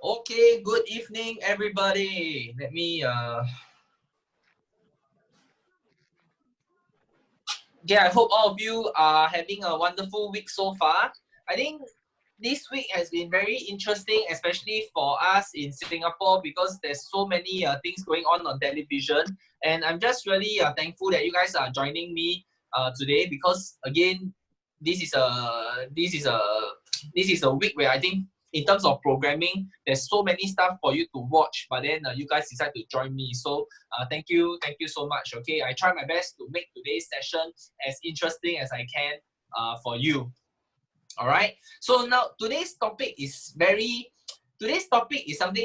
Okay, good evening, everybody. Let me I hope all of you are having a wonderful week so far. I think this week has been very interesting, especially for us in Singapore, because there's so many things going on television, and I'm just really thankful that you guys are joining me today, because again, this is a this is a this is a week where I think in terms of programming, there's so many stuff for you to watch, but then you guys decide to join me. So thank you so much. Okay, I try my best to make today's session as interesting as I can for you. All right. So now today's topic is something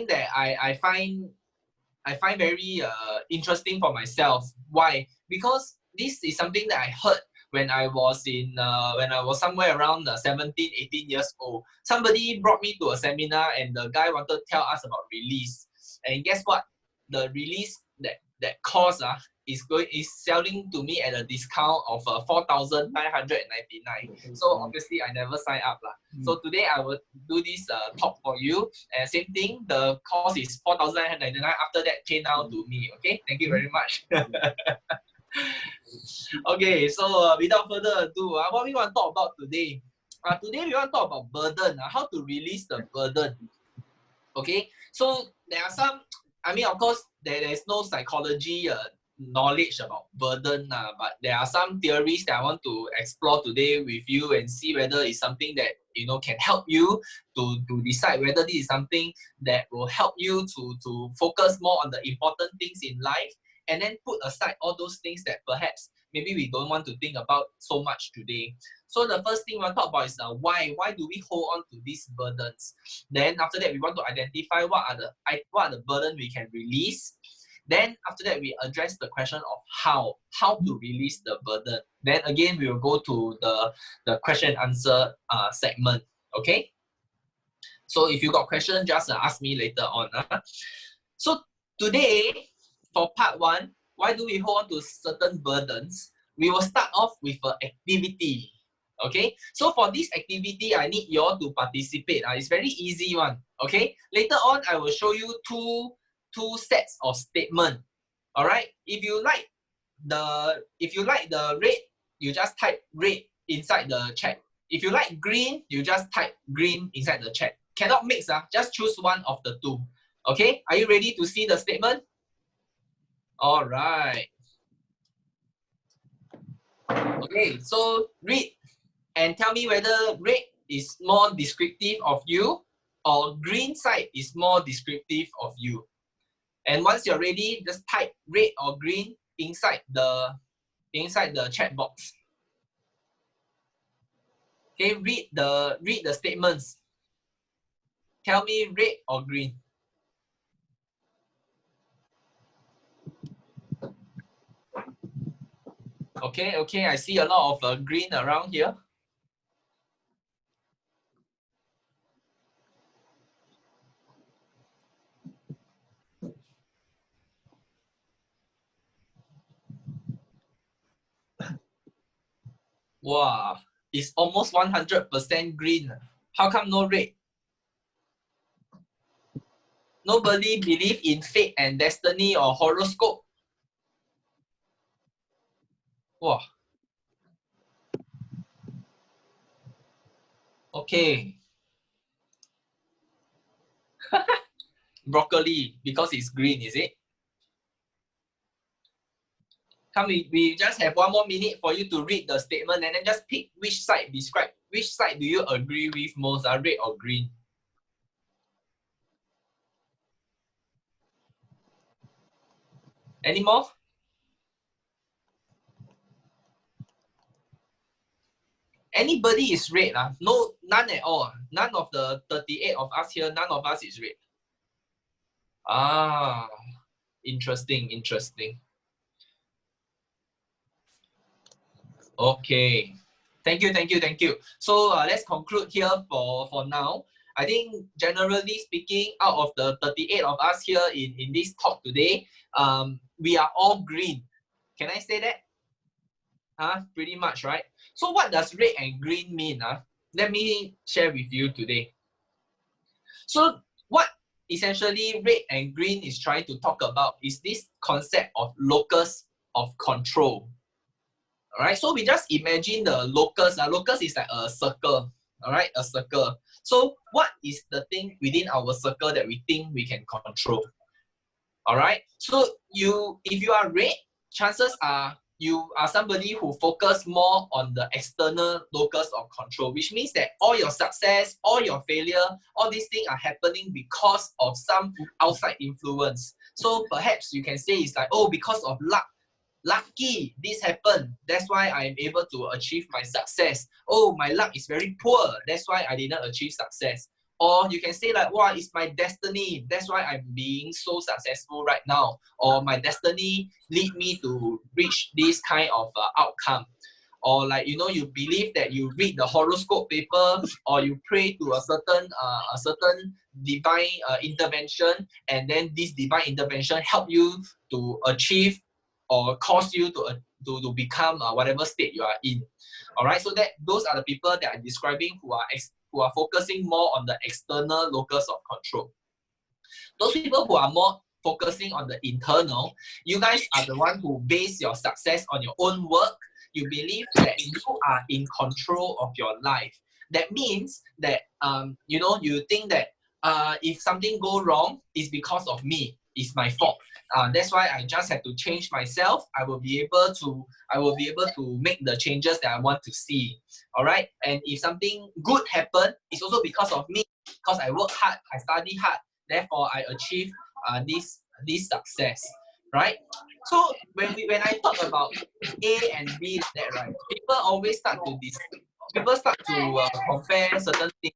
that I find very interesting for myself. Why? Because this is something that I heard when I was somewhere around 17, 18 years old. Somebody brought me to a seminar, and the guy wanted to tell us about release. And guess what? The release that course is selling to me at a discount of 4,999. So obviously I never sign up lah. So today I will do this talk for you. And same thing, the cost is 4,999. After that, pay now to me. Okay, thank you very much. Okay, so without further ado, what we want to talk about today? Today we want to talk about burden. How to release the burden. Okay, so there are some. I mean, of course, there is no psychology knowledge about burden, but there are some theories that I want to explore today with you and see whether it's something that can help you to decide whether this is something that will help you to focus more on the important things in life, and then put aside all those things that perhaps maybe we don't want to think about so much today. So the first thing we want to talk about is why. Why do we hold on to these burdens? Then after that, we want to identify what are the burden we can release. Then after that, we address the question of how to release the burden. Then again, we will go to the question and answer segment. Okay. So if you got question, just ask me later on. So today, for part one, why do we hold on to certain burdens? We will start off with an activity. Okay, so for this activity, I need you all to participate. It's very easy one. Okay, later on, I will show you two sets of statement. All right, if you like the red, you just type red inside the chat. If you like green, you just type green inside the chat. Cannot mix, just choose one of the two. Okay, are you ready to see the statement? All right. Okay, so read and tell me whether red is more descriptive of you or green side is more descriptive of you. And once you're ready, just type red or green inside the chat box. Okay, read the statements. Tell me red or green. Okay, I see a lot of green around here. Wow, it's almost 100% green. How come no red? Nobody believe in fate and destiny or horoscope. Wow. Okay. Broccoli, because it's green, is it? Come, we just have 1 more minute for you to read the statement and then just pick which side describe. Which side do you agree with most, red or green? Any more? Anybody is red? No, none at all. None of the 38 of us here, none of us is red. Interesting. Okay. Thank you. So let's conclude here for now. I think generally speaking, out of the 38 of us here in this talk today, we are all green. Can I say that? Pretty much, right? So what does red and green mean? Let me share with you today. So what essentially red and green is trying to talk about is this concept of locus of control. All right, so we just imagine the locus. Locus is like a circle. All right, a circle. So what is the thing within our circle that we think we can control? All right, so if you are red, chances are you are somebody who focus more on the external locus of control, which means that all your success, all your failure, all these things are happening because of some outside influence. So perhaps you can say it's like, oh, because of luck. Lucky, this happened. That's why I am able to achieve my success. Oh, my luck is very poor. That's why I didn't achieve success. Or you can say like, wow, it's my destiny. That's why I'm being so successful right now. Or my destiny lead me to reach this kind of outcome. Or like, you know, you believe that you read the horoscope paper or you pray to a certain divine intervention, and then this divine intervention help you to achieve or cause you to become whatever state you are in. All right, so that those are the people that I'm describing who are focusing more on the external locus of control. Those people who are more focusing on the internal, you guys are the one who base your success on your own work. You believe that you are in control of your life. That means that you know, you think that if something go wrong, it's because of me. It's my fault. That's why I just have to change myself. I will be able to make the changes that I want to see. All right. And if something good happen, it's also because of me. Because I work hard, I study hard. Therefore, I achieve this success. Right. So when I talk about A and B like that, right, people always start to compare certain things.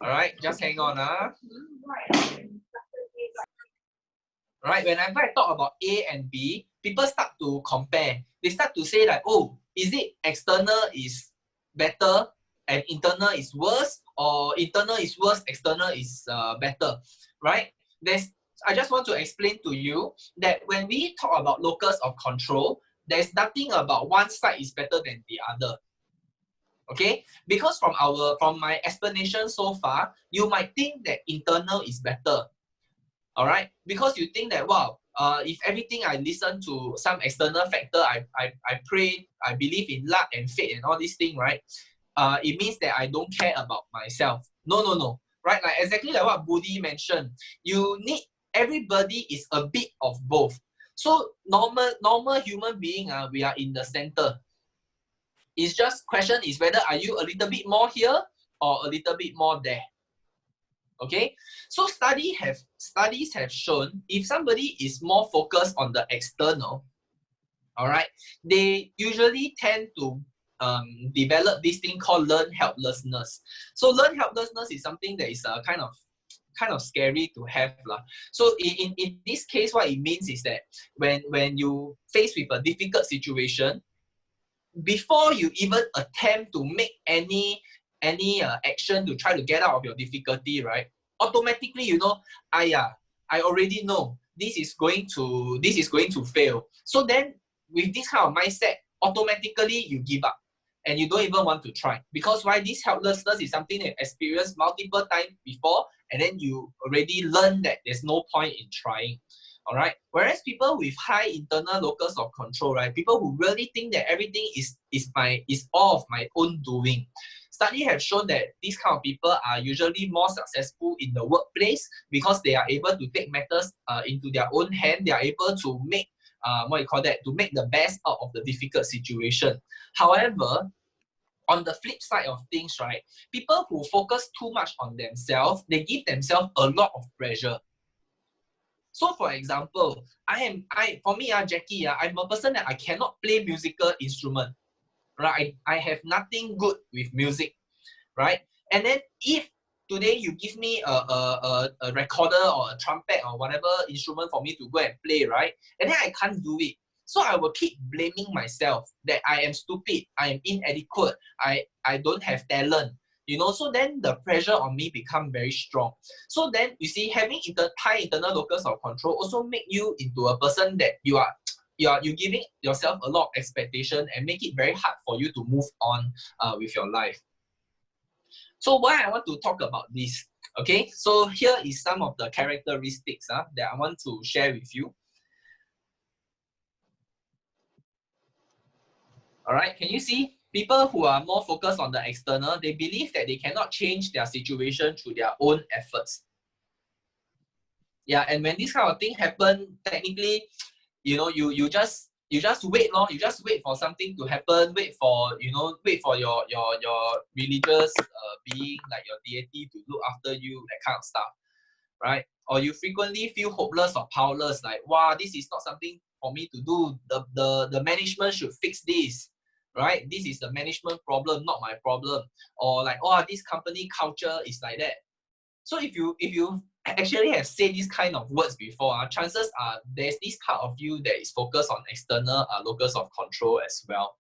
All right, just hang on. Right, whenever I talk about A and B, people start to compare. They start to say like, oh, is it external is better and internal is worse, or internal is worse, external is better, right? I just want to explain to you that when we talk about locus of control, there's nothing about one side is better than the other. Okay, because from my explanation so far, you might think that internal is better. All right, because you think that, wow, if everything I listen to some external factor, I pray, I believe in luck and fate and all these things, right? It means that I don't care about myself. No, right? Like exactly like what Budi mentioned, you need, everybody is a bit of both. So normal human being, we are in the center. It's just question is whether are you a little bit more here or a little bit more there. Okay, so studies have shown if somebody is more focused on the external, all right, they usually tend to develop this thing called learned helplessness. So learned helplessness is something that is kind of scary to have lah. So in this case, what it means is that when you face with a difficult situation, before you even attempt to make any action to try to get out of your difficulty, right? Automatically, you know, I already know this is going to fail. So then, with this kind of mindset, automatically you give up and you don't even want to try, because why? This helplessness is something that you experienced multiple times before, and then you already learn that there's no point in trying. All right. Whereas people with high internal locus of control, right? People who really think that everything is all of my own doing. Studies have shown that these kind of people are usually more successful in the workplace because they are able to take matters into their own hand. They are able to make to make the best out of the difficult situation. However, on the flip side of things, right? People who focus too much on themselves, they give themselves a lot of pressure. So for example, Jackie, I'm a person that I cannot play musical instrument, right? I have nothing good with music, right? And then if today you give me a recorder or a trumpet or whatever instrument for me to go and play, right? And then I can't do it. So I will keep blaming myself that I am stupid, I am inadequate, I don't have talent. You know, so then the pressure on me become very strong. So then you see, having high internal locus of control also make you into a person that you're giving yourself a lot of expectation and make it very hard for you to move on with your life. So why I want to talk about this? Okay, so here is some of the characteristics that I want to share with you. All right, can you see? People who are more focused on the external, they believe that they cannot change their situation through their own efforts. Yeah, and when this kind of thing happen, technically, you know, you just wait, lor. You just wait for something to happen. Wait for wait for your religious being, like your deity, to look after you, that kind of stuff, right? Or you frequently feel hopeless or powerless, like, wow, this is not something for me to do. The management should fix this, right? This is the management problem, not my problem. Or like, oh, this company culture is like that. So if you actually have said these kind of words before, chances are there's this part of you that is focused on external locus of control as well.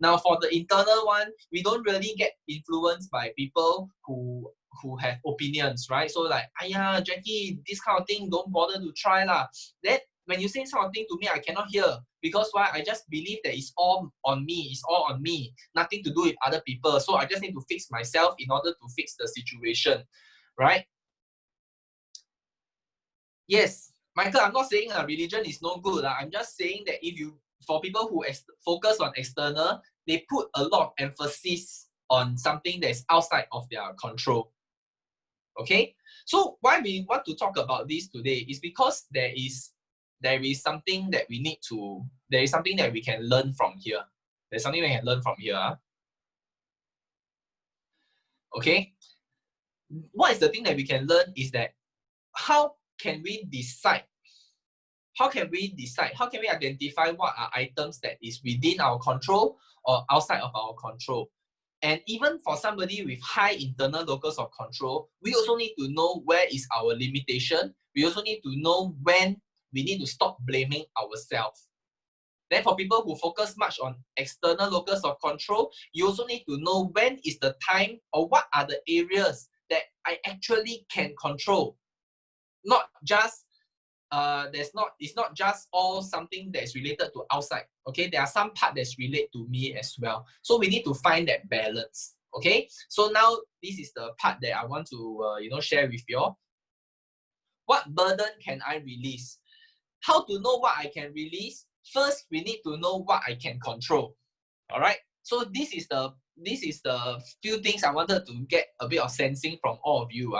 Now for the internal one, we don't really get influenced by people who have opinions, right? So like, "Aiya, Jackie, this kind of thing, don't bother to try lah." Then when you say something to me, I cannot hear, because why? I just believe that it's all on me. It's all on me. Nothing to do with other people. So I just need to fix myself in order to fix the situation, right? Yes, Michael, I'm not saying religion is no good. I'm just saying that for people who focus on external, they put a lot of emphasis on something that is outside of their control. Okay, so why we want to talk about this today is because there is something that there is something that we can learn from here. There's something we can learn from here. Okay, what is the thing that we can learn is that how can we decide? How can we identify what are items that is within our control or outside of our control? And even for somebody with high internal locus of control, we also need to know where is our limitation. We also need to know when we need to stop blaming ourselves. Then for people who focus much on external locus of control, you also need to know when is the time, or what are the areas that I actually can control. Not just it's not just all something that's related to outside. Okay, there are some part that's related to me as well. So we need to find that balance. Okay, so now this is the part that I want to share with you all. What burden can I release? How to know what I can release? First, we need to know what I can control. All right. So this is the few things I wanted to get a bit of sensing from all of you.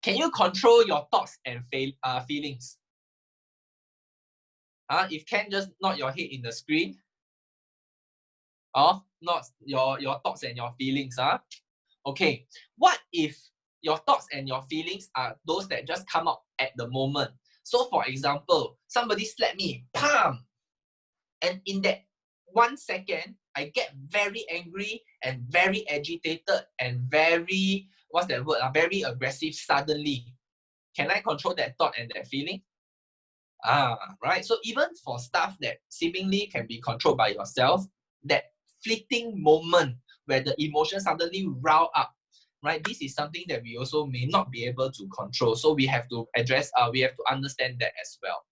Can you control your thoughts and feelings? If can, just nod your head in the screen. Not your thoughts and your feelings. Okay. What if your thoughts and your feelings are those that just come out at the moment? So for example, somebody slapped me, pam, and in that 1 second, I get very angry and very agitated and very, what's that word? Very aggressive suddenly. Can I control that thought and that feeling? Right. So even for stuff that seemingly can be controlled by yourself, that fleeting moment where the emotion suddenly rile up, right? This is something that we also may not be able to control. So we have to address, we have to understand that as well.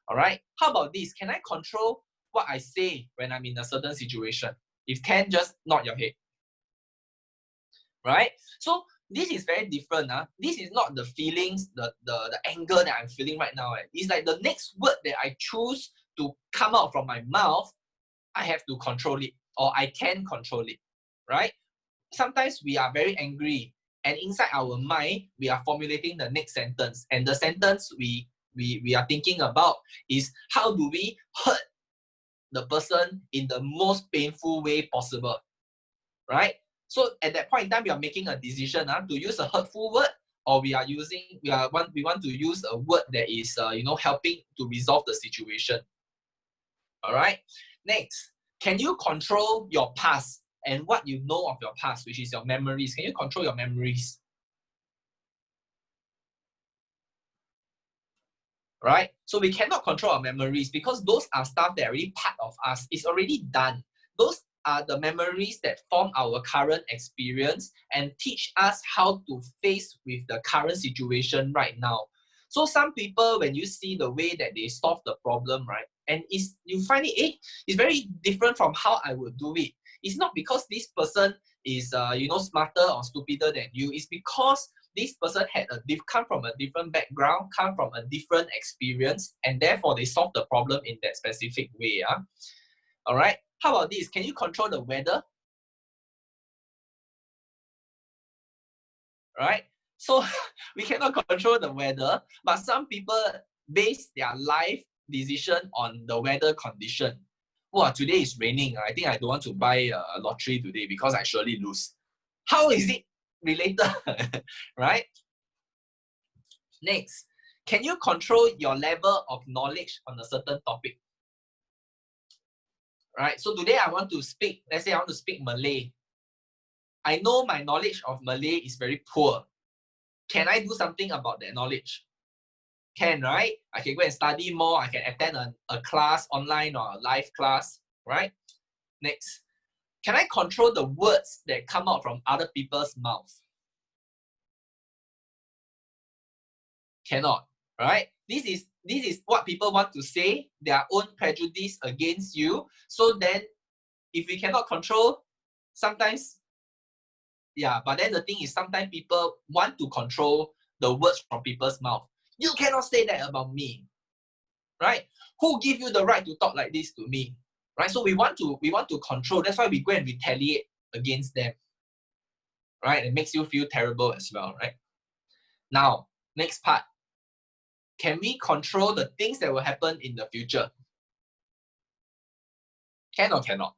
All right. How about this? Can I control what I say when I'm in a certain situation? If can, just nod your head. Right? So this is very different. This is not the feelings, the anger that I'm feeling right now. It's like the next word that I choose to come out from my mouth, I have to control it, or I can control it. Right? Sometimes we are very angry, and inside our mind, we are formulating the next sentence. And the sentence we are thinking about is, how do we hurt the person in the most painful way possible? Right? So at that point in time, we are making a decision to use a hurtful word, or we want to use a word that is helping to resolve the situation. All right. Next, can you control your past and what you know of your past, which is your memories? Can you control your memories? Right? So we cannot control our memories because those are stuff that are already part of us. It's already done. Those are the memories that form our current experience and teach us how to face with the current situation right now. So some people, when you see the way that they solve the problem, right, and you find it, it's very different from how I would do it. It's not because this person is smarter or stupider than you. It's because this person come from a different background, come from a different experience, and therefore they solve the problem in that specific way. All right. How about this? Can you control the weather? Right? So we cannot control the weather, but some people base their life decision on the weather condition. Wow, today is raining. I think I don't want to buy a lottery today because I surely lose. How is it related? Right? Next, can you control your level of knowledge on a certain topic? Right? So today I want to speak, let's say I want to speak Malay. I know my knowledge of Malay is very poor. Can I do something about that knowledge? Can, right? I can go and study more. I can attend a class online or a live class, right? Next, can I control the words that come out from other people's mouths? Cannot, right? This is what people want to say, their own prejudice against you. So then, if we cannot control, sometimes, yeah, but then the thing is, sometimes people want to control the words from people's mouth. You cannot say that about me, right? Who give you the right to talk like this to me, right? So we want to control. That's why we go and retaliate against them, right? It makes you feel terrible as well, right? Now, next part. Can we control the things that will happen in the future? Can or cannot,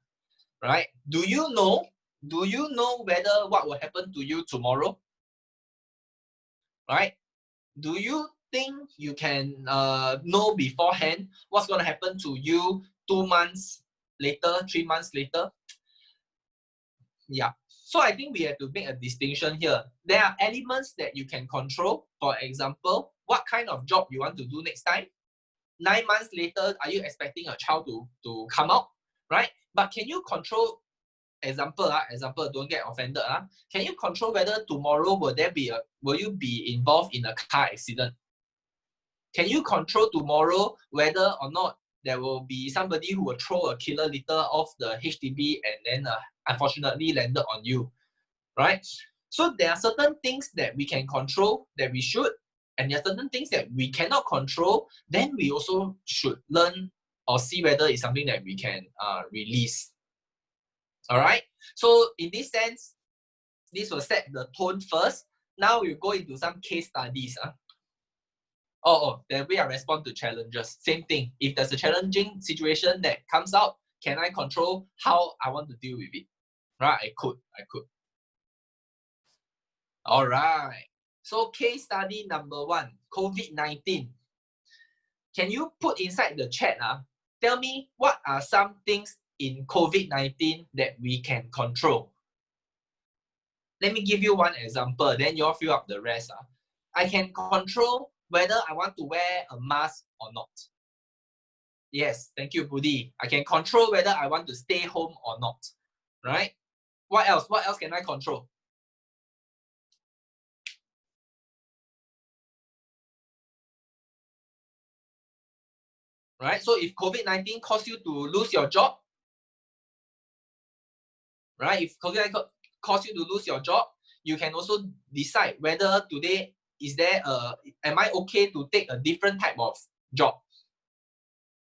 right? Do you know whether what will happen to you tomorrow? Right? Do you think you can know beforehand what's going to happen to you 2 months later, 3 months later? Yeah. So I think we have to make a distinction here. There are elements that you can control. For example, what kind of job you want to do next time? 9 months later, are you expecting a child to come out? Right? But can you control, example, don't get offended. Can you control whether tomorrow will you be involved in a car accident? Can you control tomorrow whether or not there will be somebody who will throw a killer litter off the HDB and then unfortunately landed on you, right? So there are certain things that we can control that we should, and there are certain things that we cannot control, then we also should learn or see whether it's something that we can release. All right? So in this sense, this will set the tone first. Now we'll go into some case studies. Then we are respond to challenges. Same thing. If there's a challenging situation that comes out, can I control how I want to deal with it? Right? I could. All right. So case study number 1, COVID-19. Can you put inside the chat? Tell me what are some things in COVID-19 that we can control? Let me give you one example, then you all fill up the rest. I can control whether I want to wear a mask or not. Yes, thank you, Budi. I can control whether I want to stay home or not. Right? What else? What else can I control? Right? So if COVID-19 cause you to lose your job, right? If COVID-19 cause you to lose your job, you can also decide whether today am I okay to take a different type of job,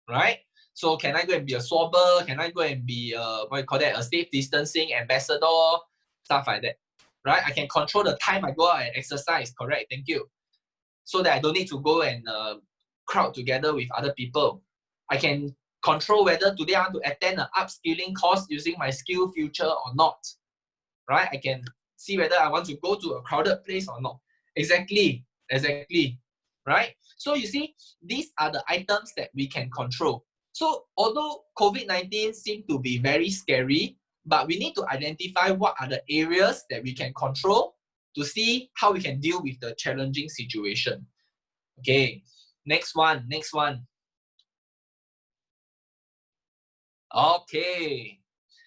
right? So can I go and be a swabber? Can I go and be a safe distancing ambassador? Stuff like that, right? I can control the time I go out and exercise, correct? Thank you. So that I don't need to go and crowd together with other people. I can control whether today I want to attend an upskilling course using my skill future or not, right? I can see whether I want to go to a crowded place or not. Exactly, right? So you see, these are the items that we can control. So although COVID-19 seems to be very scary, but we need to identify what are the areas that we can control to see how we can deal with the challenging situation. Okay, next one. Okay,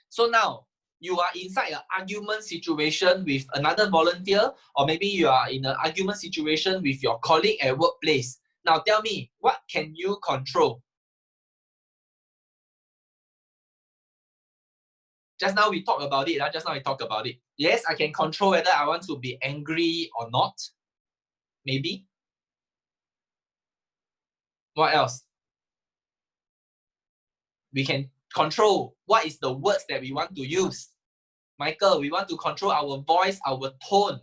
so now you are inside an argument situation with another volunteer, or maybe you are in an argument situation with your colleague at workplace. Now tell me, what can you control? Just now we talked about it. Just now we talked about it. Yes, I can control whether I want to be angry or not. Maybe. What else? We can control what is the words that we want to use. Michael, we want to control our voice, our tone.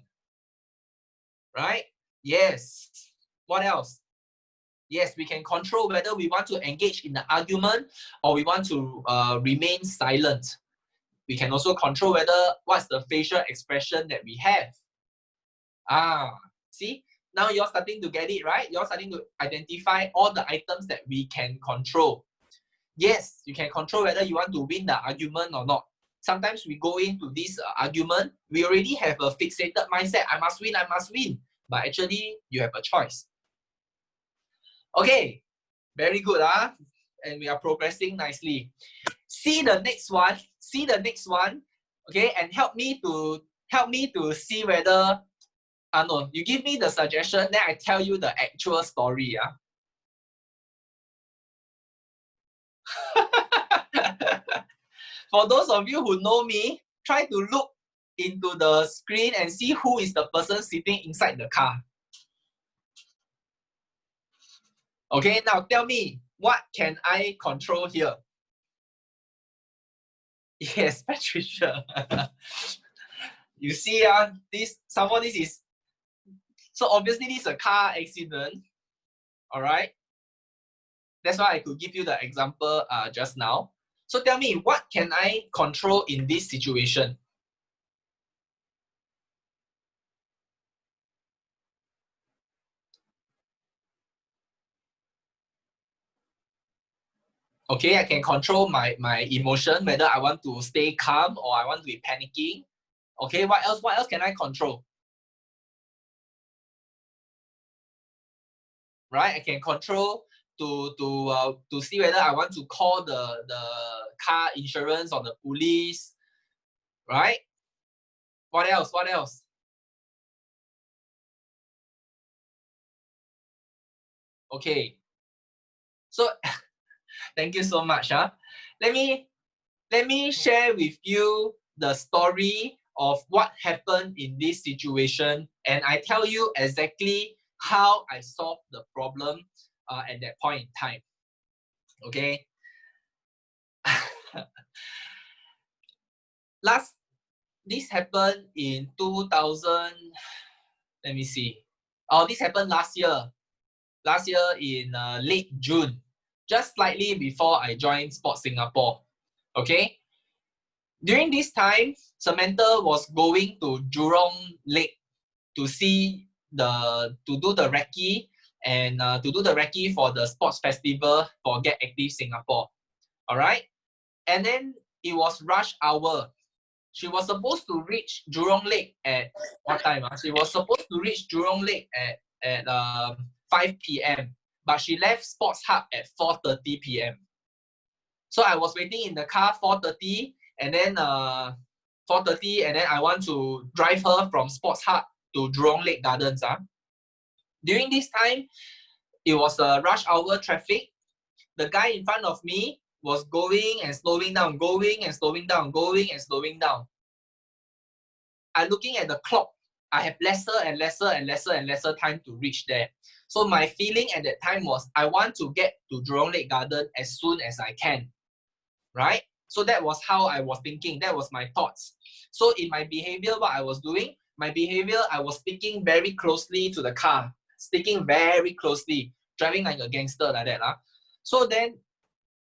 Right? Yes. What else? Yes, we can control whether we want to engage in the argument or we want to remain silent. We can also control whether what's the facial expression that we have. See? Now you're starting to get it, right? You're starting to identify all the items that we can control. Yes, you can control whether you want to win the argument or not. Sometimes we go into this argument, we already have a fixated mindset. I must win, I must win. But actually, you have a choice. Okay, very good. And we are progressing nicely. See the next one. See the next one. Okay, and help me to see whether no, you give me the suggestion, then I tell you the actual story. For those of you who know me, try to look into the screen and see who is the person sitting inside the car. Okay, now tell me, what can I control here? Yes, Patricia. You see, this is, so obviously this is a car accident. All right. That's why I could give you the example just now. So tell me, what can I control in this situation? Okay, I can control my emotion, whether I want to stay calm or I want to be panicking. Okay, what else? What else can I control? Right, I can control to see whether I want to call the car insurance or the police. Right? What else? What else? Okay. So thank you so much. Let me share with you the story of what happened in this situation, and I tell you exactly how I solved the problem at that point in time. Okay. This happened in 2000. Let me see. Oh, this happened last year. Last year in late June, just slightly before I joined Sports Singapore. Okay. During this time, Samantha was going to Jurong Lake to do the recce and to do the recce for the sports festival for Get Active Singapore. All right. And then it was rush hour. She was supposed to reach Jurong Lake at what time? She was supposed to reach Jurong Lake at 5 p.m. But she left Sports Hub at 4:30 p.m. So I was waiting in the car 4:30 and then 4:30 and then I want to drive her from Sports Hub to Jurong Lake Gardens. During this time, it was a rush hour traffic. The guy in front of me was going and slowing down, going and slowing down, going and slowing down. I'm looking at the clock. I have lesser and lesser and lesser and lesser time to reach there. So my feeling at that time was I want to get to Jurong Lake Garden as soon as I can. Right? So that was how I was thinking. That was my thoughts. So in my behavior, what I was doing, I was sticking very closely to the car. Sticking very closely. Driving like a gangster like that. So then,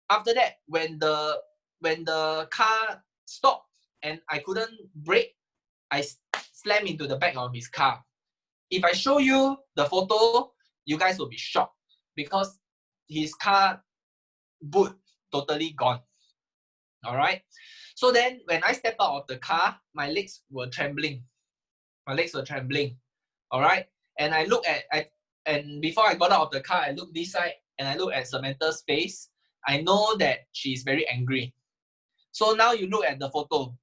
after that, when the car stopped and I couldn't brake, I slammed into the back of his car. If I show you the photo, you guys will be shocked because his car boot totally gone. All right. So then when I stepped out of the car, my legs were trembling. My legs were trembling. All right. And I look and before I got out of the car, I looked this side and I look at Samantha's face. I know that she's very angry. So now you look at the photo.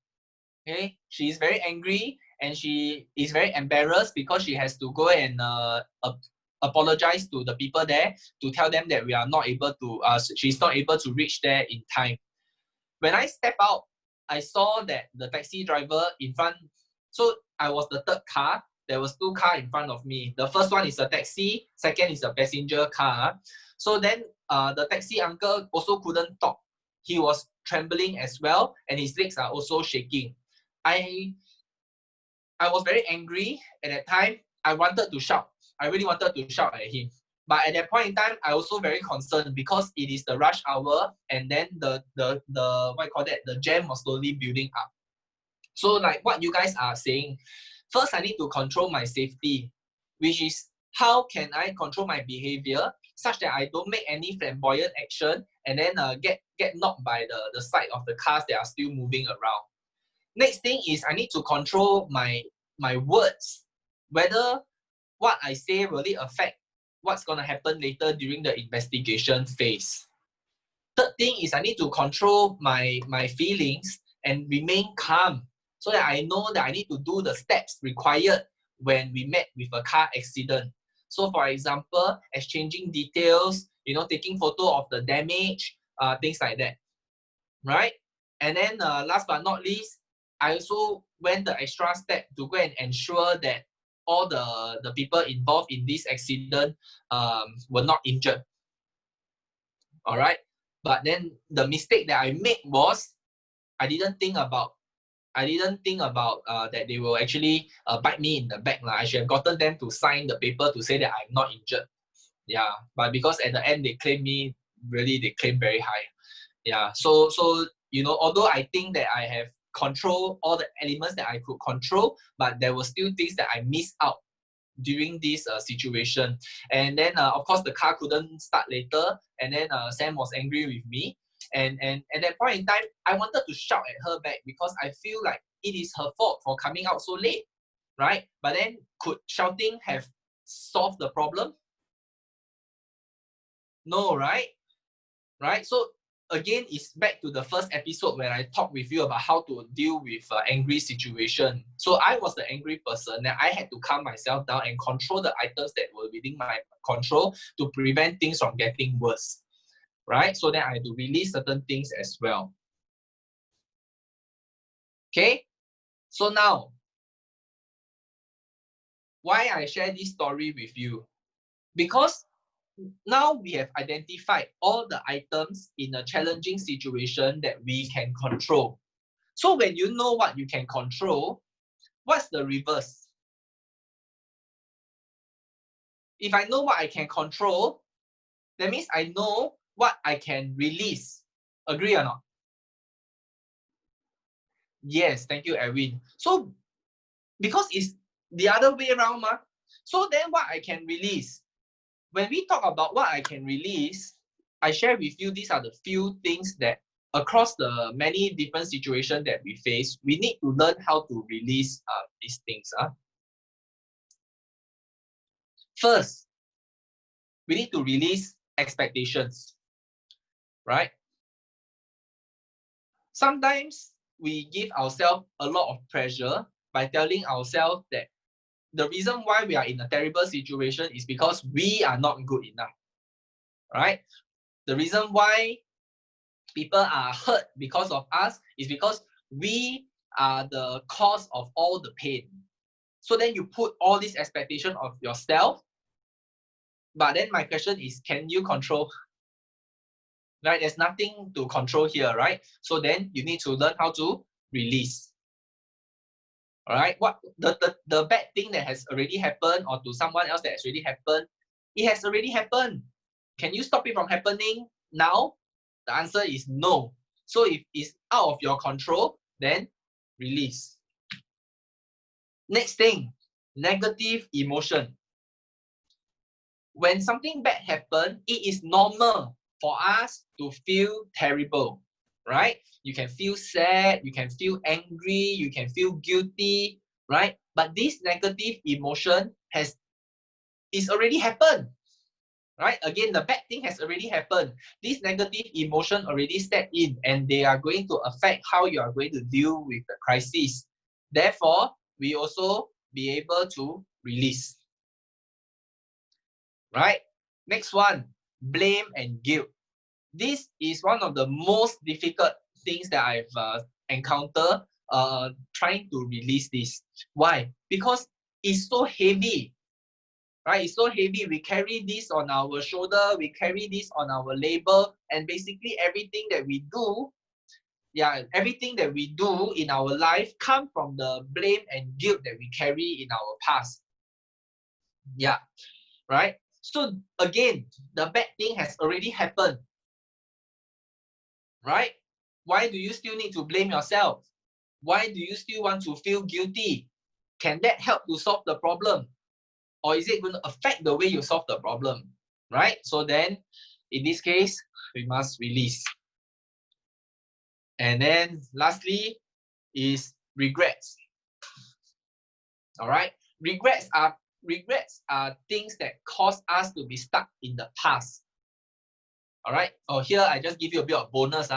Okay, she is very angry and she is very embarrassed because she has to go and apologize to the people there to tell them that we are not able to. She's not able to reach there in time. When I step out I saw that the taxi driver in front, so I was the third car. There was 2 cars in front of me. The first one is a taxi, second is a passenger car. So then the taxi uncle also couldn't talk. He was trembling as well, and his legs are also shaking. I was very angry at that time. I wanted to shout. I really wanted to shout at him. But at that point in time, I also very concerned because it is the rush hour, and then the what you call that, the jam was slowly building up. So like what you guys are saying, first I need to control my safety, which is how can I control my behavior such that I don't make any flamboyant action and then get knocked by the side of the cars that are still moving around. Next thing is I need to control my words, whether what I say really affect what's going to happen later during the investigation phase. Third thing is I need to control my feelings and remain calm so that I know that I need to do the steps required when we met with a car accident. So for example, exchanging details, taking photo of the damage, things like that, right? And then last but not least, I also went the extra step to go and ensure that all the people involved in this accident were not injured. All right. But then the mistake that I made was I didn't think about that they will actually bite me in the back. I should have gotten them to sign the paper to say that I'm not injured. Yeah. But because at the end they claim very high. Yeah. So although I think that I have control all the elements that I could control, but there were still things that I missed out during this situation. And then of course the car couldn't start later, and then Sam was angry with me, and at that point in time I wanted to shout at her back because I feel like it is her fault for coming out so late, right? But then could shouting have solved the problem? No, right? So again, it's back to the first episode when I talked with you about how to deal with angry situation. So I was the angry person, and I had to calm myself down and control the items that were within my control to prevent things from getting worse, right? So then I had to release certain things as well. Okay, so now, why I share this story with you? Because now we have identified all the items in a challenging situation that we can control. So when you know what you can control, what's the reverse? If I know what I can control, that means I know what I can release. Agree or not? Yes, thank you, Edwin. So because it's the other way around, so then what I can release. When we talk about what I can release, I share with you these are the few things that across the many different situations that we face, we need to learn how to release these things. First, we need to release expectations, right? Sometimes we give ourselves a lot of pressure by telling ourselves that the reason why we are in a terrible situation is because we are not good enough, right? The reason why people are hurt because of us is because we are the cause of all the pain. So then you put all this expectation of yourself, but then my question is, can you control? Right? There's nothing to control here, right? So then you need to learn how to release. All right? What the bad thing that has already happened, or to someone else that has already happened, it has already happened. Can you stop it from happening now? The answer is no. So if it's out of your control, then release. Next thing, negative emotion. When something bad happens, it is normal for us to feel terrible, right? You can feel sad, you can feel angry, you can feel guilty, right? But this negative emotion is already happened, right? Again, the bad thing has already happened. This negative emotion already stepped in, and they are going to affect how you are going to deal with the crisis. Therefore, we also be able to release. Right? Next one, blame and guilt. This is one of the most difficult things that I've encounter trying to release this. Why? Because it's so heavy, right? It's so heavy. We carry this on our shoulder, we carry this on our label, and basically everything that we do, everything that we do in our life come from the blame and guilt that we carry in our past. Yeah, right? So again, the bad thing has already happened, right? Why do you still need to blame yourself? Why do you still want to feel guilty? Can that help to solve the problem? Or is it going to affect the way you solve the problem? Right? So then, in this case, we must release. And then lastly is regrets. All right? Regrets are things that cause us to be stuck in the past. All right. Oh, here I just give you a bit of bonus.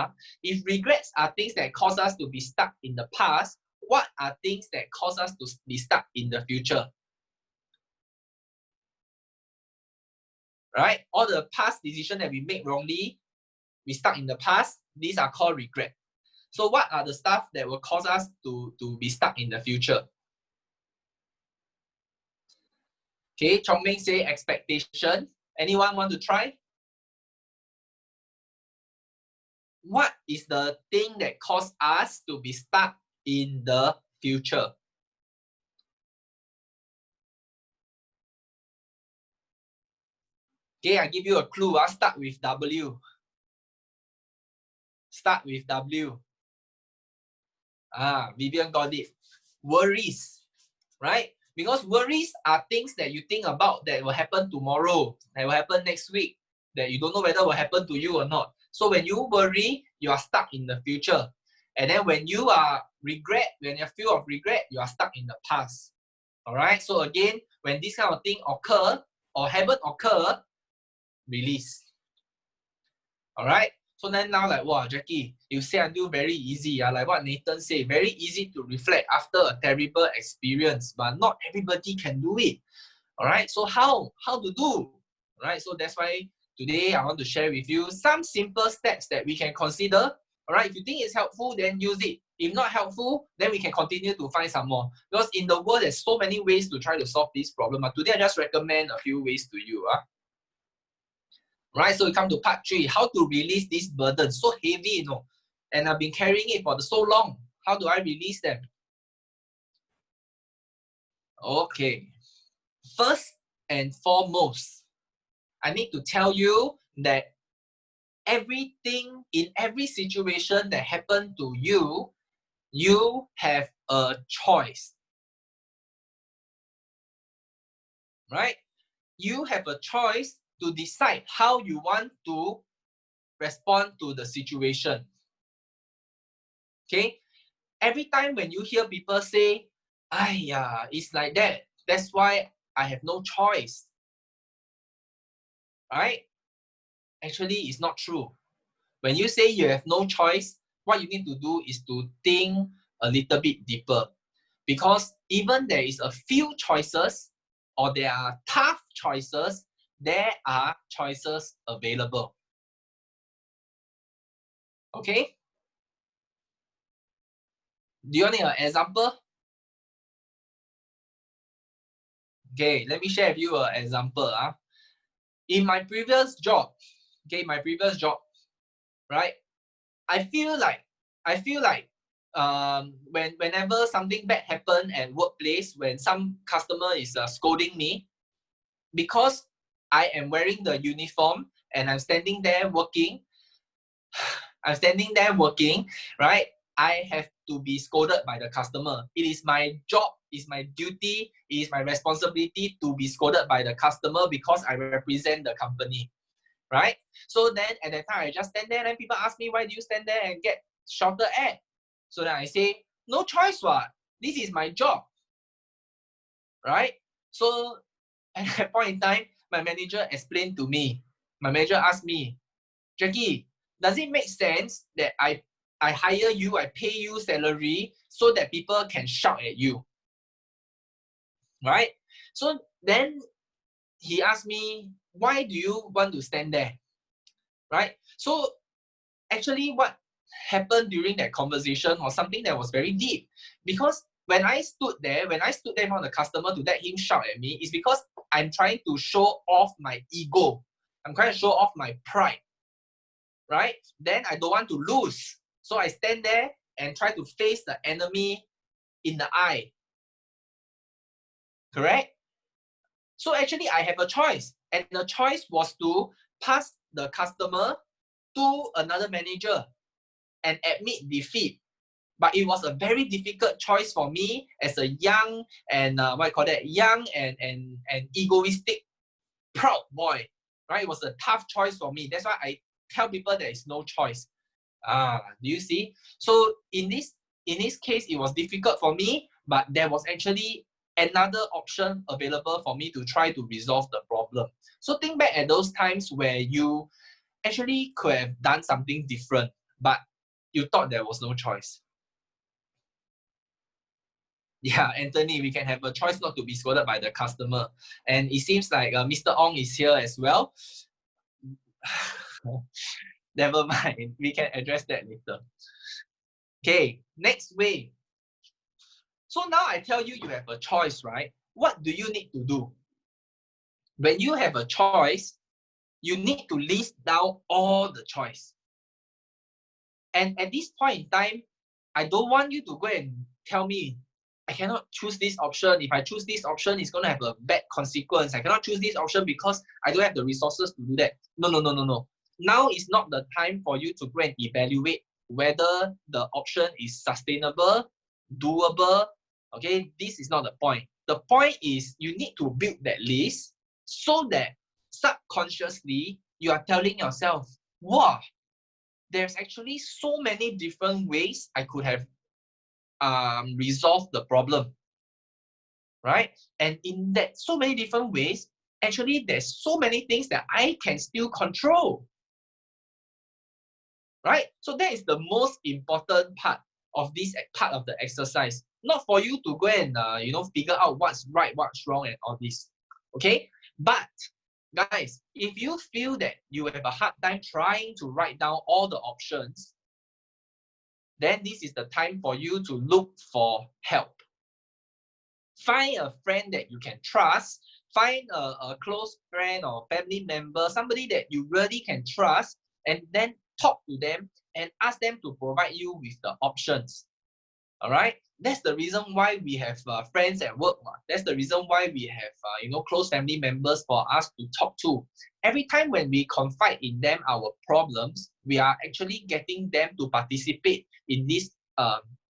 If regrets are things that cause us to be stuck in the past, what are things that cause us to be stuck in the future? Right? All the past decisions that we make wrongly, we stuck in the past, these are called regret. So what are the stuff that will cause us to be stuck in the future? Okay, Chong Ming say expectation. Anyone want to try? What is the thing that causes us to be stuck in the future? Okay, I give you a clue. Start with W. Start with W. Vivian got it. Worries, right? Because worries are things that you think about that will happen tomorrow, that will happen next week, that you don't know whether will happen to you or not. So when you worry, you are stuck in the future. And then when you are when you feel of regret, you are stuck in the past. All right. So again, when this kind of thing occur or haven't occur, release. All right. So then now like, wow, Jackie, you say until very easy. Like what Nathan said, very easy to reflect after a terrible experience, but not everybody can do it. All right. So how to do? All right. So that's why today I want to share with you some simple steps that we can consider. All right. If you think it's helpful, then use it. If not helpful, then we can continue to find some more. Because in the world, there's so many ways to try to solve this problem. But today I just recommend a few ways to you. Right, so we come to part 3, how to release this burden. So heavy, and I've been carrying it for so long. How do I release them? Okay, first and foremost, I need to tell you that everything in every situation that happened to you, you have a choice. Right? You have a choice to decide how you want to respond to the situation. Okay? Every time when you hear people say, it's like that, that's why I have no choice. Right? Actually, it's not true. When you say you have no choice, what you need to do is to think a little bit deeper. Because even there is a few choices or there are tough choices, there are choices available. Okay? Do you want an example? Okay, let me share with you an example. In my previous job, right? I feel like whenever something bad happen at workplace, when some customer is scolding me, because I am wearing the uniform and I'm standing there working, right? I have to be scolded by the customer. It is my job, it's my duty, it is my responsibility to be scolded by the customer because I represent the company. Right? So then at that time, I just stand there and people ask me, why do you stand there and get shouted at? So then I say, no choice what? This is my job. Right? So at that point in time, my manager explained to me. My manager asked me, Jackie, does it make sense that I hire you, I pay you salary so that people can shout at you? Right? So then he asked me, why do you want to stand there? Right? So actually what happened during that conversation or something that was very deep. Because when I stood there in front of the customer to let him shout at me, it's because I'm trying to show off my ego. I'm trying to show off my pride, right? Then I don't want to lose. So I stand there and try to face the enemy in the eye. Correct? So actually I have a choice. And the choice was to pass the customer to another manager and admit defeat. But it was a very difficult choice for me as a young and young and egoistic, proud boy. Right? It was a tough choice for me. That's why I tell people there is no choice. Do you see? So in this case, it was difficult for me, but there was actually another option available for me to try to resolve the problem. So think back at those times where you actually could have done something different, but you thought there was no choice. Yeah, Anthony, we can have a choice not to be scolded by the customer. And it seems like Mr. Ong is here as well. Never mind, we can address that later. Okay, next way. So now I tell you, you have a choice, right? What do you need to do? When you have a choice, you need to list down all the choice. And at this point in time, I don't want you to go and tell me, I cannot choose this option. If I choose this option, it's going to have a bad consequence. I cannot choose this option because I don't have the resources to do that. No. Now is not the time for you to go and evaluate whether the option is sustainable, doable. Okay, this is not the point. The point is you need to build that list so that subconsciously you are telling yourself, wow, there's actually so many different ways I could have resolved the problem, right? And in that so many different ways, actually there's so many things that I can still control, right? So that is the most important part of this part of the exercise. Not for you to go and figure out what's right, what's wrong, and all this. Okay, but guys, if you feel that you have a hard time trying to write down all the options, then this is the time for you to look for help. Find a friend that you can trust. Find a close friend or family member, somebody that you really can trust, and then talk to them and ask them to provide you with the options. All right, that's the reason why we have friends at work. That's the reason why we have close family members for us to talk to. Every time when we confide in them our problems, we are actually getting them to participate in this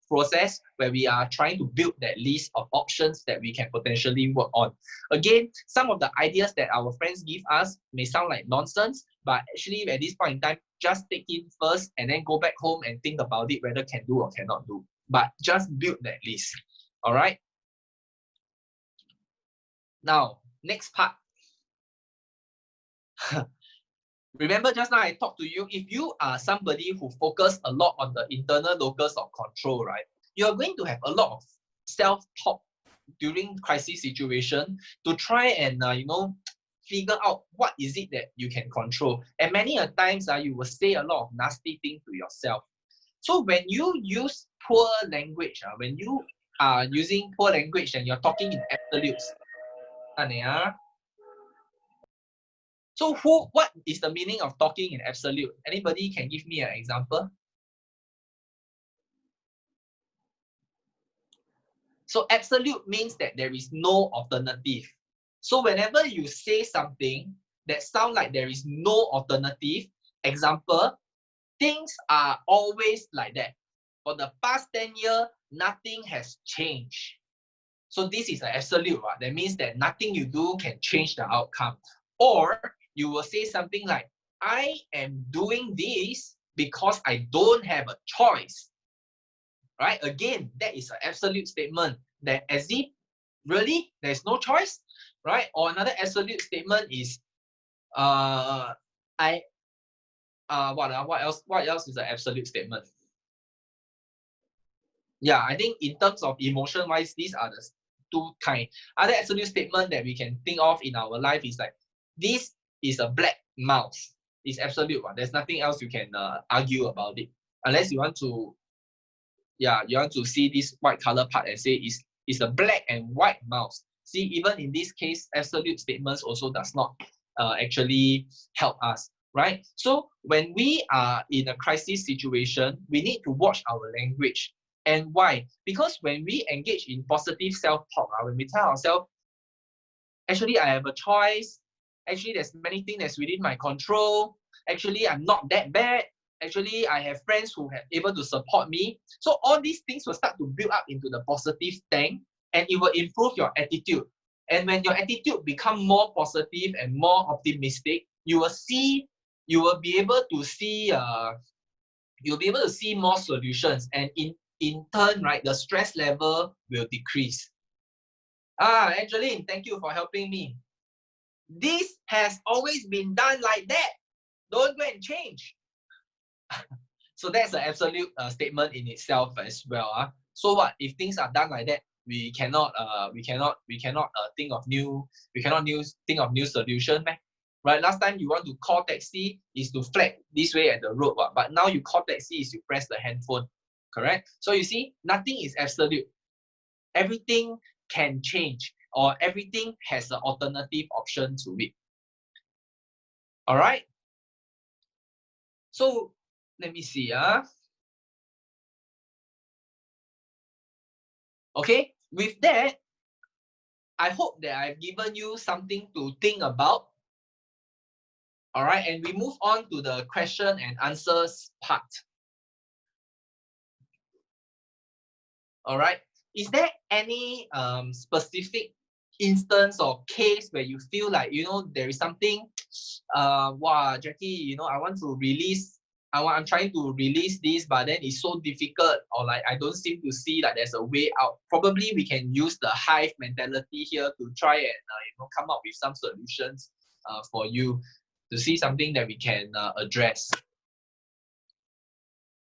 process where we are trying to build that list of options that we can potentially work on. Again, some of the ideas that our friends give us may sound like nonsense, but actually at this point in time, just take it first and then go back home and think about it whether can do or cannot do. But just build that list. All right. Now, next part. Remember just now I talked to you, if you are somebody who focus a lot on the internal locus of control, right? You're going to have a lot of self-talk during crisis situation to try and figure out what is it that you can control. And many a times you will say a lot of nasty things to yourself. So when you use poor language, when you are using poor language and you're talking in absolutes, so what is the meaning of talking in absolute? Anybody can give me an example? So absolute means that there is no alternative. So whenever you say something that sounds like there is no alternative, example, things are always like that. For the past 10 years, nothing has changed. So this is an absolute. That means that nothing you do can change the outcome. Or you will say something like, I am doing this because I don't have a choice. Right? Again, that is an absolute statement that as if really there's no choice, right? Or another absolute statement is what else is an absolute statement? Yeah, I think in terms of emotion wise, these are the two kind. Other absolute statement that we can think of in our life is like, this is a black mouse. It's absolute one. There's nothing else you can argue about it. Unless you want to, yeah, you want to see this white color part and say it's a black and white mouse. See, even in this case, absolute statements also does not actually help us, right? So when we are in a crisis situation, we need to watch our language. And why? Because when we engage in positive self-talk, when we tell ourselves, actually, I have a choice. Actually, there's many things that's within my control. Actually, I'm not that bad. Actually, I have friends who have able to support me. So all these things will start to build up into the positive tank, and it will improve your attitude. And when your attitude become more positive and more optimistic, you will be able to see more solutions, and in turn, right, the stress level will decrease. Angeline, thank you for helping me. This has always been done like that. Don't go and change. So that's an absolute statement in itself as well. So what if things are done like that? We cannot think of new solution, man. Right? Last time you want to call taxi is to flag this way at the road, but now you call taxi is you press the handphone. Correct? So you see, nothing is absolute. Everything can change, or everything has an alternative option to it. All right. So let me see. Okay. With that, I hope that I've given you something to think about. All right. And we move on to the question and answers part. All right. Is there any specific instance or case where you feel like, there is something, wow, Jackie, I'm trying to release this, but then it's so difficult, or like I don't seem to see that there's a way out. Probably we can use the hive mentality here to try and come up with some solutions for you to see something that we can address.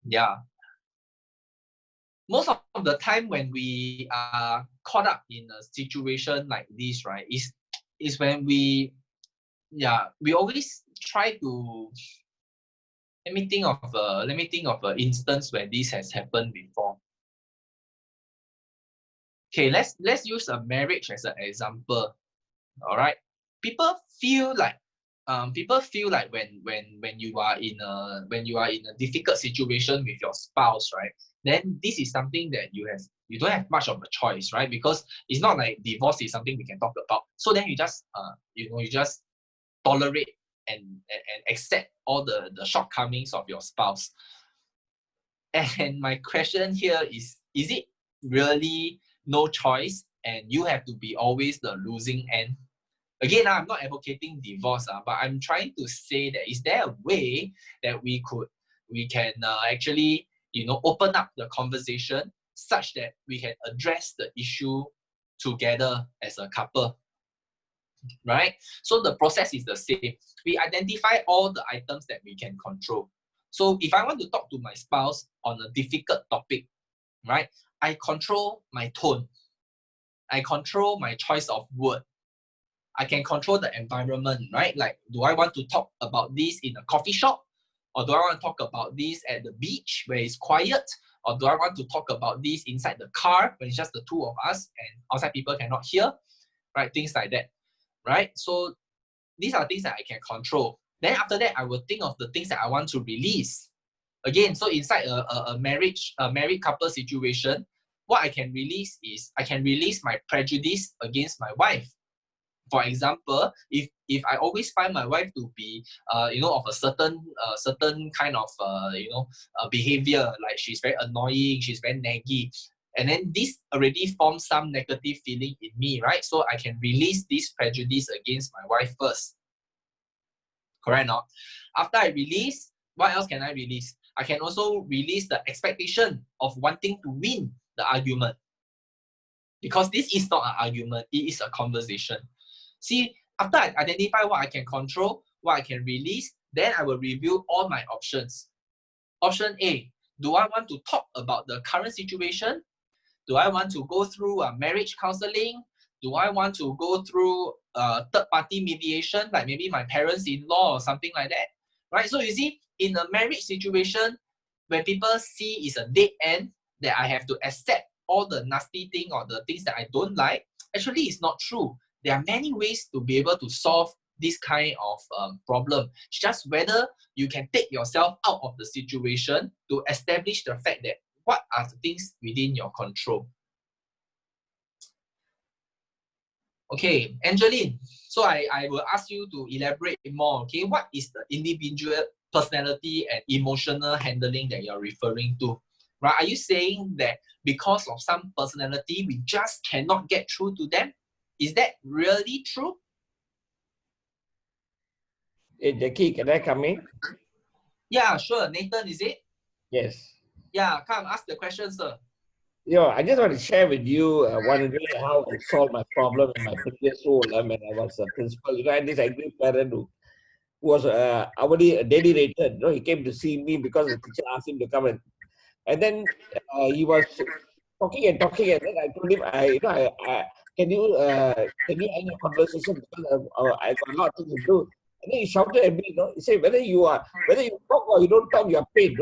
Yeah. Most of the time when we are caught up in a situation like this, right, is when we always try to let me think of an instance where this has happened before. Okay, let's use a marriage as an example. All right, people feel like when you are in a difficult situation with your spouse, right, then this is something that you don't have much of a choice, right? Because it's not like divorce is something we can talk about. So then you just tolerate and accept all the shortcomings of your spouse. And my question here is it really no choice and you have to be always the losing end? Again, I'm not advocating divorce, but I'm trying to say that is there a way that we can actually open up the conversation such that we can address the issue together as a couple, right? So the process is the same. We identify all the items that we can control. So if I want to talk to my spouse on a difficult topic, right, I control my tone. I control my choice of word. I can control the environment, right? Like, do I want to talk about this in a coffee shop? Or do I want to talk about this at the beach where it's quiet? Or do I want to talk about this inside the car when it's just the two of us and outside people cannot hear? Right? Things like that, right? So these are things that I can control. Then after that, I will think of the things that I want to release. Again, so inside a married couple situation, what I can release is I can release my prejudice against my wife. For example, if I always find my wife to be of a certain kind of behavior, like she's very annoying, she's very naggy, and then this already forms some negative feeling in me, right? So I can release this prejudice against my wife first. Correct or not? After I release, what else can I release? I can also release the expectation of wanting to win the argument. Because this is not an argument, it is a conversation. See, after I identify what I can control, what I can release, then I will review all my options. Option A, do I want to talk about the current situation? Do I want to go through marriage counseling? Do I want to go through third-party mediation, like maybe my parents-in-law or something like that? Right? So you see, in a marriage situation, when people see it's a dead end, that I have to accept all the nasty thing or the things that I don't like, actually it's not true. There are many ways to be able to solve this kind of problem. It's just whether you can take yourself out of the situation to establish the fact that what are the things within your control. Okay, Angeline, so I will ask you to elaborate more. Okay, what is the individual personality and emotional handling that you're referring to? Right? Are you saying that because of some personality, we just cannot get through to them? Is that really true? Hey, Jackie, can I come in? Yeah, sure. Nathan, is it? Yes. Yeah, come ask the question, sir. I just want to share with you one way how I solved my problem in my previous role when I was a principal. I had this angry parent who was already daily rated. He came to see me because the teacher asked him to come, and then he was talking, and then I told him, can you end your conversation because I got a lot of things to do. And then he shouted at me, he said, whether you talk or you don't talk, you are paid.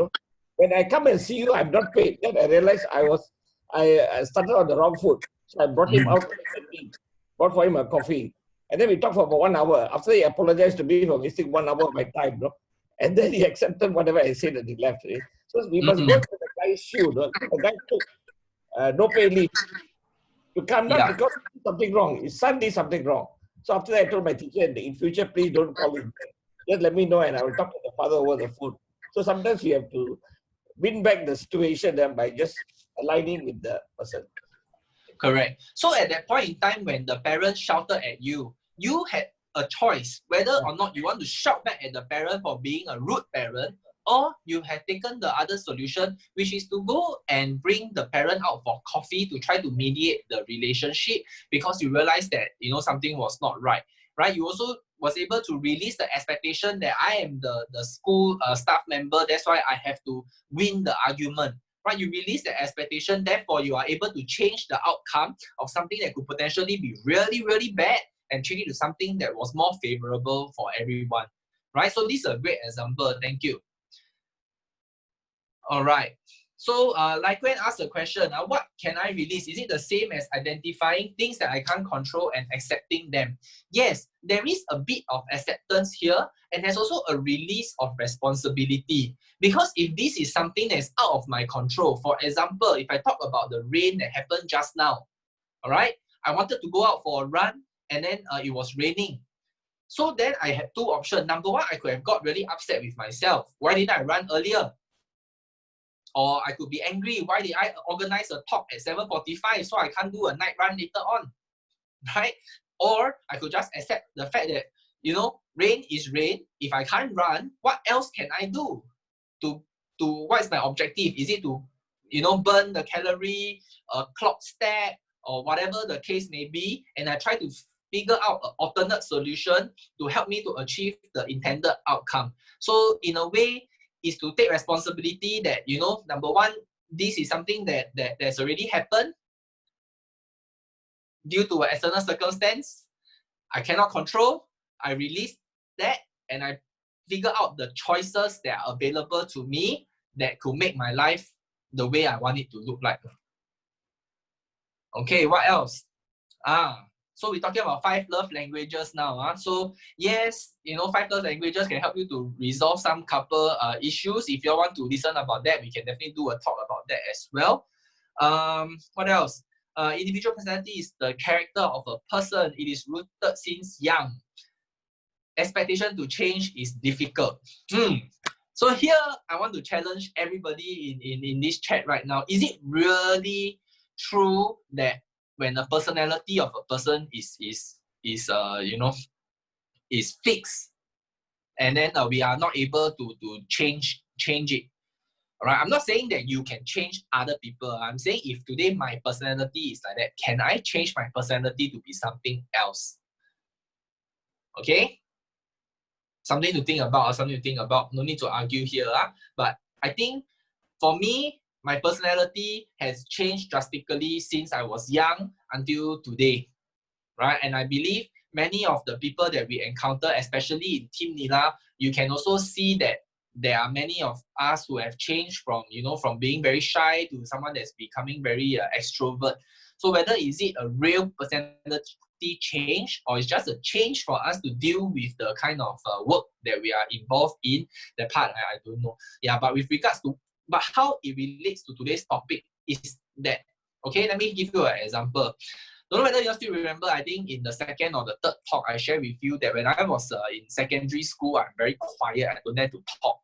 When I come and see you, I'm not paid. Then I realized I started on the wrong foot. So I brought him out to the canteen, bought for him a coffee. And then we talked for about 1 hour. After he apologized to me for wasting 1 hour of my time. And then he accepted whatever I said and he left. So we must go to the guy's shoe. The guy took no pay leave to come down because he did something wrong. His son did something wrong. So after that, I told my teacher, in future, please don't call him back. Just let me know and I will talk to the father over the phone. So sometimes we have to win back the situation by just aligning with the person. Correct. So at that point in time when the parent shouted at you, you had a choice whether or not you want to shout back at the parent for being a rude parent, or you have taken the other solution, which is to go and bring the parent out for coffee to try to mediate the relationship because you realize that something was not right. Right? You also was able to release the expectation that I am the school staff member, that's why I have to win the argument. Right? You release the expectation, therefore you are able to change the outcome of something that could potentially be really, really bad and change it to something that was more favorable for everyone. Right? So this is a great example. Thank you. All right. So Lai Gwen asked the question, what can I release? Is it the same as identifying things that I can't control and accepting them? Yes, there is a bit of acceptance here, and there's also a release of responsibility. Because if this is something that is out of my control, for example, if I talk about the rain that happened just now, all right, I wanted to go out for a run, and then it was raining. So then I had two options. Number one, I could have got really upset with myself. Why didn't I run earlier? Or I could be angry. Why did I organize a talk at 7:45 so I can't do a night run later on? Right? Or I could just accept the fact that, rain is rain. If I can't run, what else can I do? What is my objective? Is it to, burn the calorie, clock step, or whatever the case may be? And I try to figure out an alternate solution to help me to achieve the intended outcome. So in a way, is to take responsibility that, number one, this is something that's already happened due to an external circumstance. I cannot control. I release that and I figure out the choices that are available to me that could make my life the way I want it to look like. Okay, what else? So we're talking about 5 love languages now. So yes, 5 love languages can help you to resolve some couple issues. If you want to listen about that, we can definitely do a talk about that as well. What else? Individual personality is the character of a person. It is rooted since young. Expectation to change is difficult. So here, I want to challenge everybody in this chat right now. Is it really true that when the personality of a person is fixed, and then we are not able to change it? All right, I'm not saying that you can change other people. I'm saying if today my personality is like that, can I change my personality to be something else? Okay, something to think about. No need to argue here. But I think for me, my personality has changed drastically since I was young until today, right? And I believe many of the people that we encounter, especially in Team Nila, you can also see that there are many of us who have changed from, you know, from being very shy to someone that's becoming very extrovert. So whether is it a real personality change or it's just a change for us to deal with the kind of work that we are involved in, that part I don't know. Yeah, but with regards to, but how it relates to today's topic is that, okay, let me give you an example. Don't know whether you still remember, I think in the second or the third talk, I shared with you that when I was in secondary school, I'm very quiet. I don't dare to talk.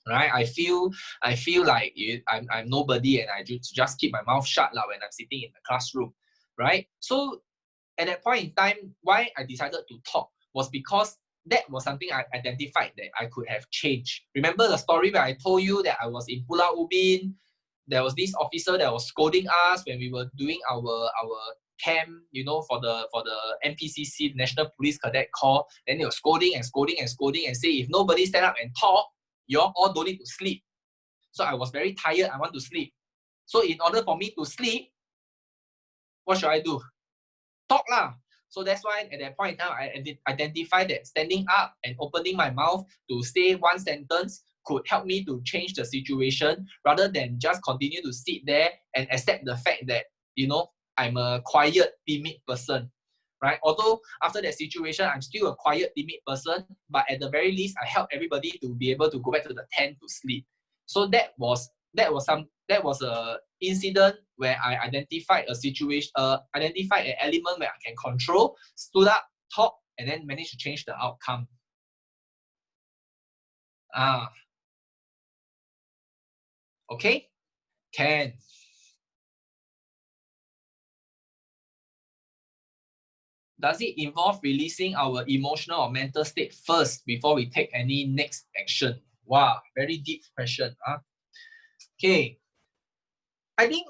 Right? I feel like I'm nobody and I just keep my mouth shut when I'm sitting in the classroom. Right? So at that point in time, why I decided to talk was because that was something I identified that I could have changed. Remember the story where I told you that I was in Pulau Ubin? There was this officer that was scolding us when we were doing our camp, you know, for the NPCC, National Police Cadet Corps. Then they were scolding and say, if nobody stand up and talk, you all don't need to sleep. So I was very tired. I want to sleep. So in order for me to sleep, what should I do? Talk lah. So that's why at that point in time, I identified that standing up and opening my mouth to say one sentence could help me to change the situation rather than just continue to sit there and accept the fact that, you know, I'm a quiet, timid person, right? Although after that situation, I'm still a quiet, timid person, but at the very least, I help everybody to be able to go back to the tent to sleep. So that was a incident where I identified a situation, identified an element where I can control, stood up, talk, and then managed to change the outcome. Okay, can. Does it involve releasing our emotional or mental state first before we take any next action? Wow, very deep question. Okay, I think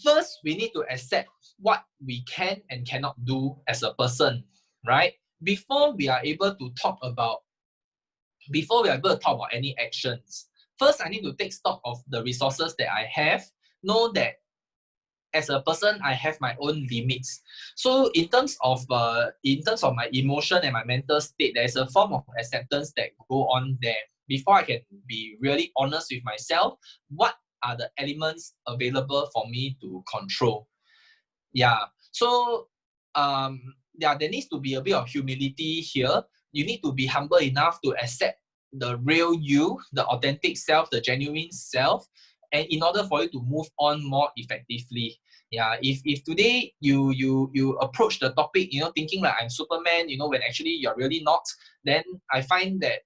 first we need to accept what we can and cannot do as a person, right? Before we are able to talk about any actions, first I need to take stock of the resources that I have, know that as a person, I have my own limits. So in terms of my emotion and my mental state, there is a form of acceptance that go on there. Before I can be really honest with myself, what are the elements available for me to control? Yeah. So there needs to be a bit of humility here. You need to be humble enough to accept the real you, the authentic self, the genuine self, and in order for you to move on more effectively. Yeah, if today you approach the topic, you know, thinking like I'm Superman, you know, when actually you're really not, then I find that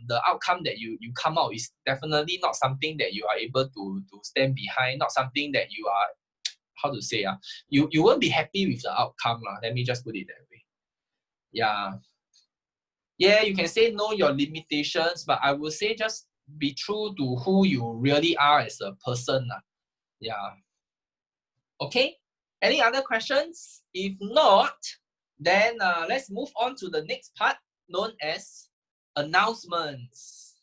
the outcome that you come out is definitely not something that you are able to stand behind, not something that you are, how to say, you won't be happy with the outcome. Let me just put it that way. Yeah. Yeah, you can say know your limitations, but I would say just be true to who you really are as a person. Yeah. Okay. Any other questions? If not, then let's move on to the next part known as announcements.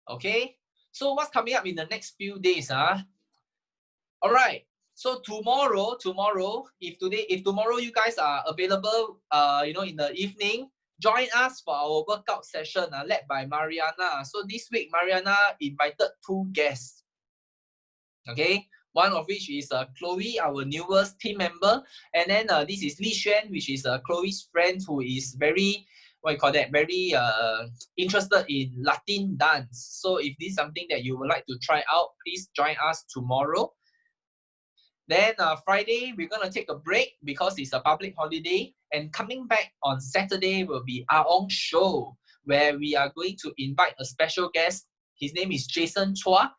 Okay. So what's coming up in the next few days? All right. So tomorrow, if tomorrow you guys are available, in the evening, join us for our workout session led by Mariana. So this week, Mariana invited 2 guests. Okay, one of which is Chloe, our newest team member, and then this is Li Xuan, which is Chloe's friend who is very, very interested in Latin dance. So if this is something that you would like to try out, please join us tomorrow. Then Friday, we're going to take a break because it's a public holiday. And coming back on Saturday will be Aong Show, where we are going to invite a special guest. His name is Jason Chua.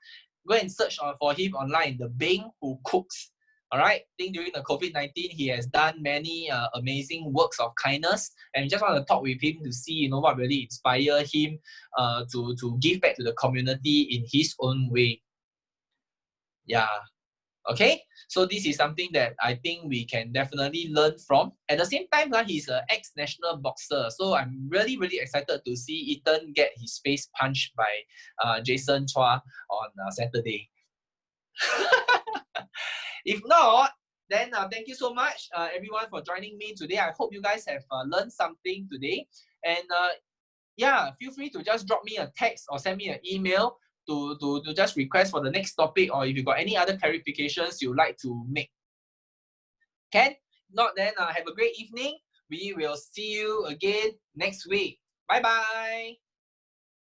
Go and search for him online, the Bing Who Cooks. All right. I think during the COVID-19, he has done many amazing works of kindness. And we just want to talk with him to see, what really inspired him to give back to the community in his own way. Yeah. Okay, so this is something that I think we can definitely learn from. At the same time, he's an ex-national boxer, so I'm really, really excited to see Ethan get his face punched by Jason Chua on Saturday. If not, then thank you so much, everyone, for joining me today. I hope you guys have learned something today. And yeah, feel free to just drop me a text or send me an email to just request for the next topic, or if you got any other clarifications you'd like to make. Can? Not then, have a great evening. We will see you again next week. Bye-bye.